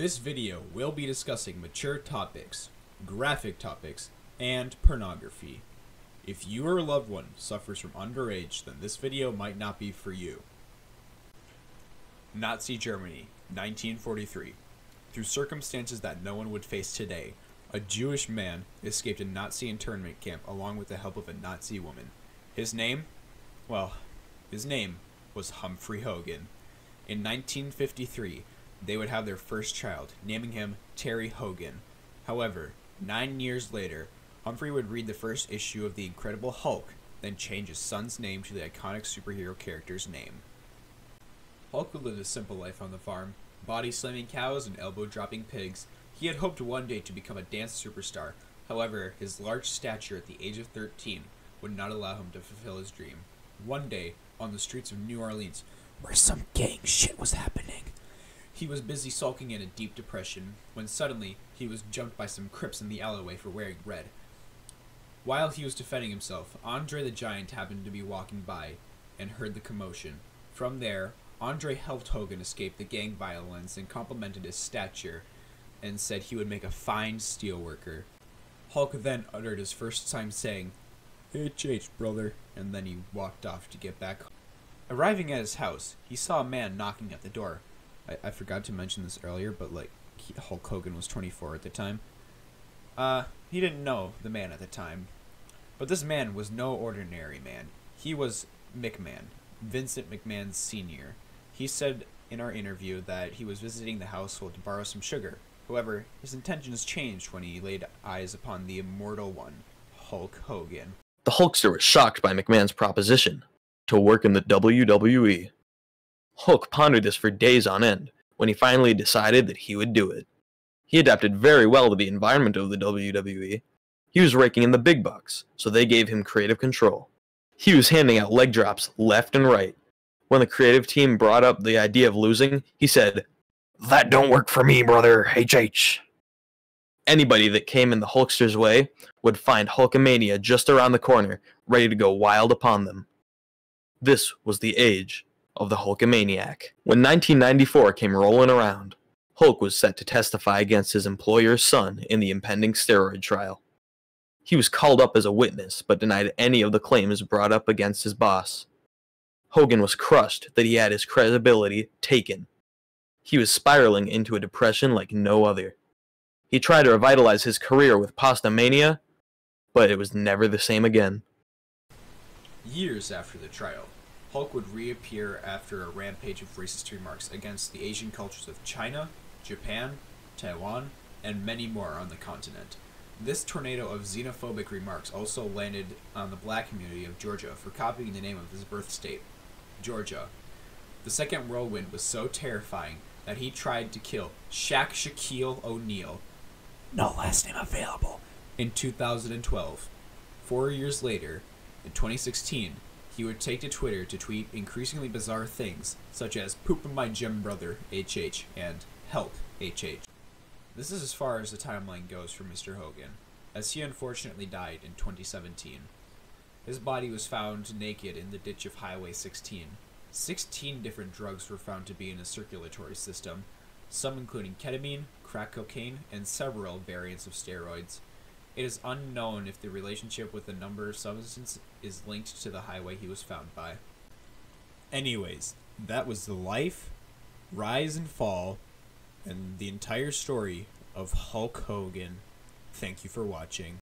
This video will be discussing mature topics, graphic topics, and pornography. If you or a loved one suffers from underage, then this video might not be for you. Nazi Germany, 1943. Through circumstances that no one would face today, a Jewish man escaped a Nazi internment camp along with the help of a Nazi woman. His name? Well, his name was Humphrey Hogan. In 1953, they would have their first child, naming him Terry Hogan. However, 9 years later, Humphrey would read the first issue of The Incredible Hulk, then change his son's name to the iconic superhero character's name. Hulk would live a simple life on the farm, body-slamming cows and elbow-dropping pigs. He had hoped one day to become a dance superstar. However, his large stature at the age of 13 would not allow him to fulfill his dream. One day, on the streets of New Orleans, where some gang shit was happening, he was busy sulking in a deep depression when suddenly he was jumped by some Crips in the alleyway for wearing red. While he was defending himself, Andre the Giant happened to be walking by and heard the commotion. From there, Andre helped Hogan escape the gang violence and complimented his stature and said he would make a fine steelworker. Hulk then uttered his first time saying, "HH, brother," and then he walked off to get back home. Arriving at his house, he saw a man knocking at the door. I forgot to mention this earlier, but Hulk Hogan was 24 at the time. He didn't know the man at the time. But this man was no ordinary man. He was McMahon, Vincent McMahon Sr. He said in our interview that he was visiting the household to borrow some sugar. However, his intentions changed when he laid eyes upon the immortal one, Hulk Hogan. The Hulkster was shocked by McMahon's proposition to work in the WWE. Hulk pondered this for days on end when he finally decided that he would do it. He adapted very well to the environment of the WWE. He was raking in the big bucks, so they gave him creative control. He was handing out leg drops left and right. When the creative team brought up the idea of losing, he said, "That don't work for me, brother, HH." Anybody that came in the Hulkster's way would find Hulkamania just around the corner, ready to go wild upon them. This was the age of the Hulkamaniac. When 1994 came rolling around, Hulk was set to testify against his employer's son in the impending steroid trial. He was called up as a witness, but denied any of the claims brought up against his boss. Hogan was crushed that he had his credibility taken. He was spiraling into a depression like no other. He tried to revitalize his career with Pasta Mania, but it was never the same again. Years after the trial, Hulk would reappear after a rampage of racist remarks against the Asian cultures of China, Japan, Taiwan, and many more on the continent. This tornado of xenophobic remarks also landed on the black community of Georgia for copying the name of his birth state, Georgia. The second whirlwind was so terrifying that he tried to kill Shaquille O'Neal, no last name available, in 2012. 4 years later, in 2016, he would take to Twitter to tweet increasingly bizarre things, such as "poop in my gym brother, HH," and "help, HH." This is as far as the timeline goes for Mr. Hogan, as he unfortunately died in 2017. His body was found naked in the ditch of Highway 16. 16 different drugs were found to be in his circulatory system, some including ketamine, crack cocaine, and several variants of steroids. It is unknown if the relationship with the number of substances is linked to the highway he was found by. Anyways, that was the life, rise and fall, and the entire story of Hulk Hogan. Thank you for watching.